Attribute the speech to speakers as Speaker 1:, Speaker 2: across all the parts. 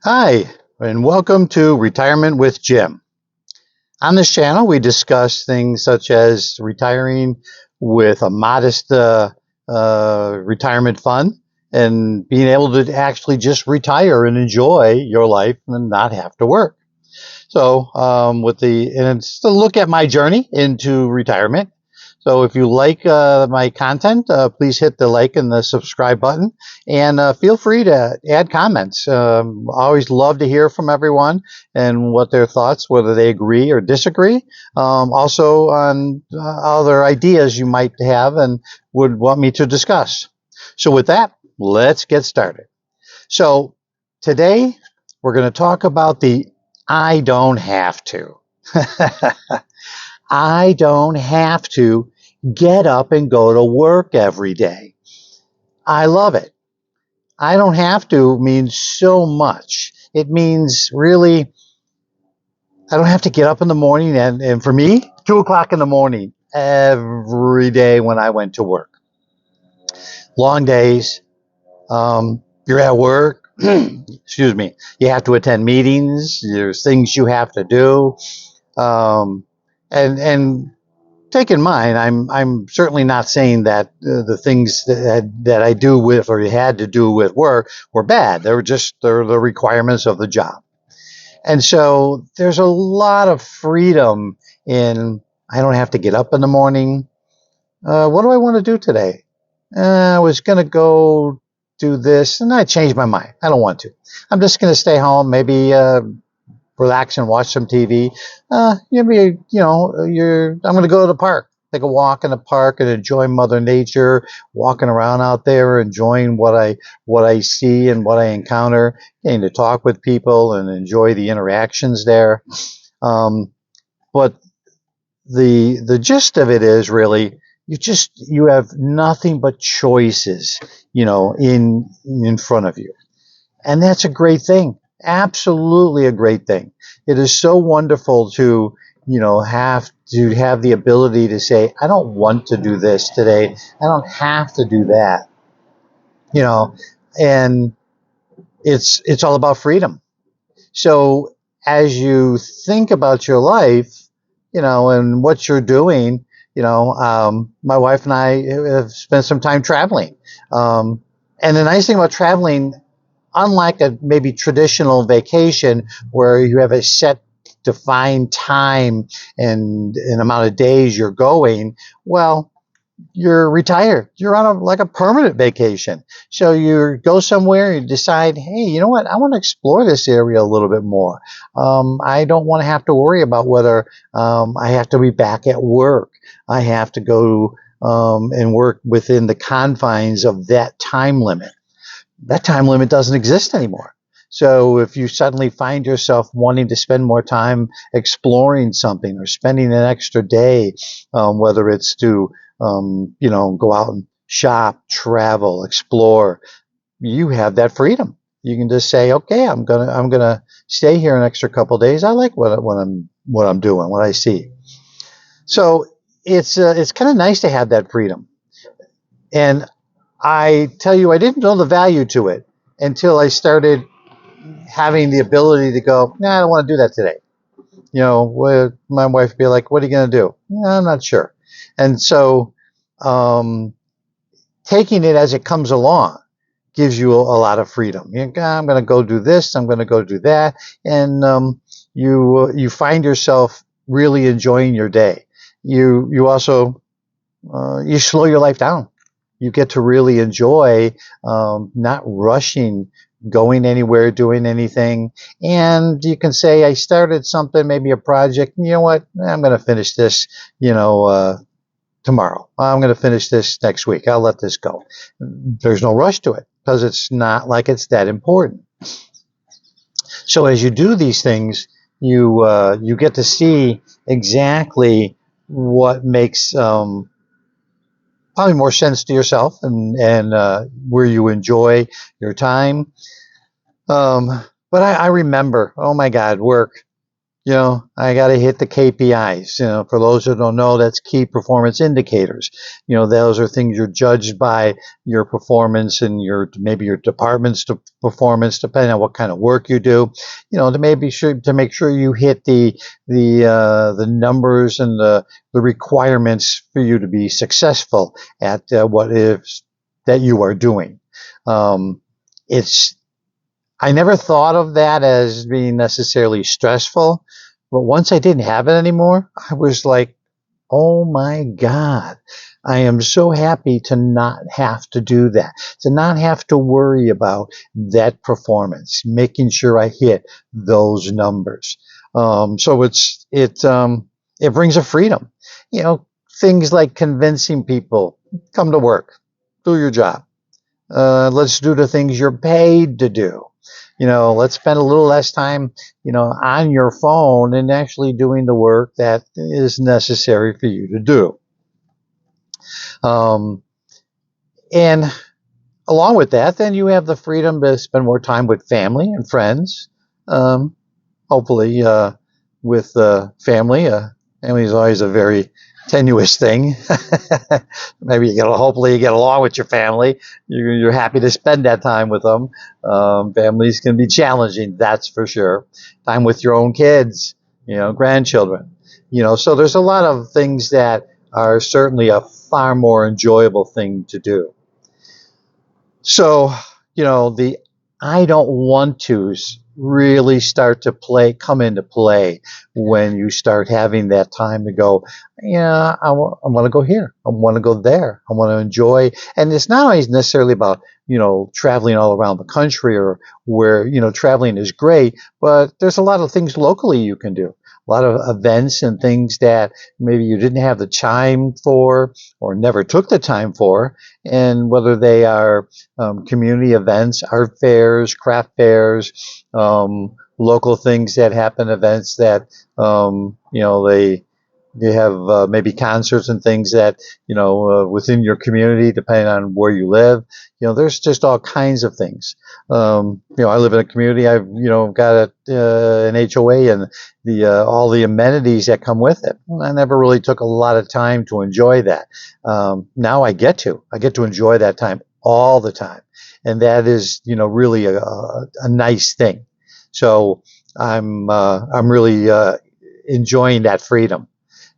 Speaker 1: Hi, and welcome to Retirement with Jim. On this channel, we discuss things such as retiring with a modest retirement fund and being able to actually just retire and enjoy your life and not have to work. And it's a look at my journey into retirement. So if you like my content, please hit the like and the subscribe button, and feel free to add comments. I always love to hear from everyone and what their thoughts, whether they agree or disagree. Also on other ideas you might have and would want me to discuss. So with that, let's get started. So today we're going to talk about the I don't have to. I don't have to get up and go to work every day. I love it. I don't have to means so much. It means really, I don't have to get up in the morning, and for me, 2 o'clock in the morning every day when I went to work. Long days. You're at work. Excuse me. You have to attend meetings. There's things you have to do. And take in mind, I'm certainly not saying that the things that I do with or had to do with work were bad. They're the requirements of the job. And so there's a lot of freedom in I don't have to get up in the morning. What do I want to do today? I was going to go do this, and I changed my mind. I don't want to. I'm just going to stay home, maybe relax and watch some TV. I'm going to go to the park, take a walk in the park, and enjoy Mother Nature, walking around out there, enjoying what I see and what I encounter, getting to talk with people and enjoy the interactions there. But the gist of it is really you have nothing but choices, in front of you. And that's a great thing. Absolutely a great thing. It is so wonderful to, have the ability to say, I don't want to do this today. I don't have to do that. You know, and it's all about freedom. So as you think about your life, and what you're doing, my wife and I have spent some time traveling. And the nice thing about traveling, unlike a maybe traditional vacation where you have a set defined time and an amount of days you're going, well, you're retired. You're on like a permanent vacation. So you go somewhere, you decide, hey, you know what? I want to explore this area a little bit more. I don't want to have to worry about whether I have to be back at work. I have to go and work within the confines of that time limit. That time limit doesn't exist anymore. So if you suddenly find yourself wanting to spend more time exploring something or spending an extra day, whether it's to, go out and shop, travel, explore, you have that freedom. You can just say, okay, I'm gonna stay here an extra couple of days. I like what I'm doing, what I see. So it's kind of nice to have that freedom. And I tell you, I didn't know the value to it until I started having the ability to go, nah, I don't want to do that today. My wife would be like, what are you going to do? I'm not sure. And so taking it as it comes along gives you a lot of freedom. I'm going to go do this. I'm going to go do that. And you find yourself really enjoying your day. You also, you slow your life down. You get to really enjoy not rushing, going anywhere, doing anything. And you can say, I started something, maybe a project. You know what? I'm going to finish this, tomorrow. I'm going to finish this next week. I'll let this go. There's no rush to it because it's not like it's that important. So as you do these things, you get to see exactly what makes probably more sense to yourself and where you enjoy your time. But I remember, oh my God, work. I got to hit the KPIs. For those who don't know, that's key performance indicators. Those are things you're judged by your performance and maybe your department's performance, depending on what kind of work you do. To make sure you hit the numbers and the requirements for you to be successful at what is that you are doing. It's I never thought of that as being necessarily stressful, but once I didn't have it anymore, I was like, oh my God, I am so happy to not have to do that, to not have to worry about that performance, making sure I hit those numbers. It brings a freedom. Things like convincing people, come to work, do your job. Let's do the things you're paid to do. Let's spend a little less time, on your phone and actually doing the work that is necessary for you to do. And along with that, then you have the freedom to spend more time with family and friends. Hopefully, with family. Family is always a very tenuous thing. Hopefully you get along with your family. You're happy to spend that time with them. Families can be challenging, that's for sure. Time with your own kids, grandchildren. So there's a lot of things that are certainly a far more enjoyable thing to do. So, the I don't want to's really start to come into play when you start having that time to go, yeah, I want to go here. I want to go there. I want to enjoy. And it's not always necessarily about, traveling all around the country or where, traveling is great, but there's a lot of things locally you can do. A lot of events and things that maybe you didn't have the time for or never took the time for. And whether they are community events, art fairs, craft fairs, local things that happen, events that, they have maybe concerts and things that, within your community, depending on where you live. There's just all kinds of things. I live in a community. I've, got an HOA and all the amenities that come with it. I never really took a lot of time to enjoy that. Now I get to enjoy that time all the time. And that is, really a nice thing. So I'm really enjoying that freedom.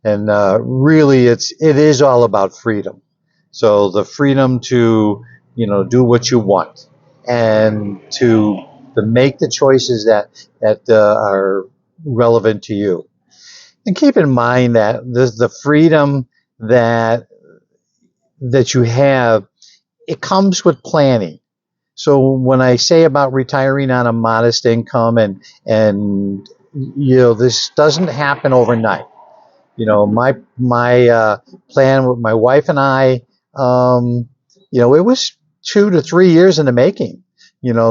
Speaker 1: And really, it is all about freedom. So the freedom to, do what you want and to make the choices that are relevant to you. And keep in mind that the freedom that you have, it comes with planning. So when I say about retiring on a modest income and this doesn't happen overnight. My plan with my wife and I, it was 2 to 3 years in the making.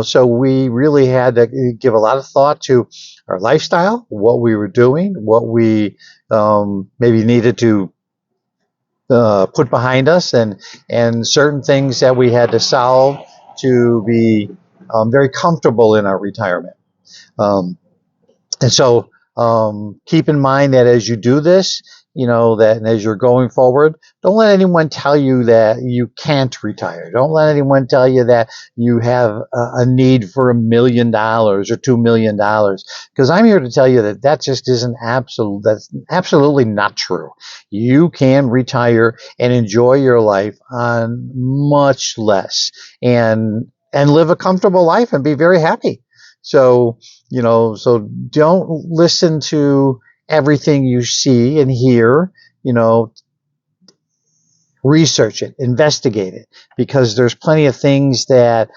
Speaker 1: So we really had to give a lot of thought to our lifestyle, what we were doing, what we maybe needed to put behind us, and certain things that we had to solve to be very comfortable in our retirement. And so keep in mind that as you do this, that as you're going forward, don't let anyone tell you that you can't retire. Don't let anyone tell you that you have a need for $1 million or $2 million. Because I'm here to tell you that just isn't absolute. That's absolutely not true. You can retire and enjoy your life on much less and live a comfortable life and be very happy. So, so don't listen to everything you see and hear, research it, investigate it, because there's plenty of things that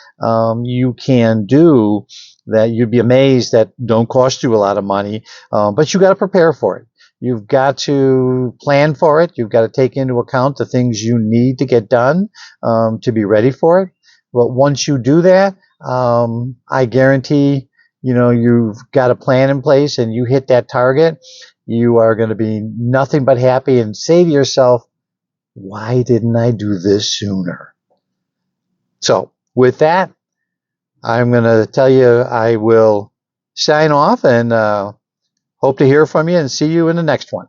Speaker 1: you can do that you'd be amazed that don't cost you a lot of money, but you got to prepare for it. You've got to plan for it. You've got to take into account the things you need to get done to be ready for it. But once you do that, I guarantee, you've got a plan in place and you hit that target, you are going to be nothing but happy and say to yourself, why didn't I do this sooner? So with that, I'm going to tell you I will sign off and Hope to hear from you and see you in the next one.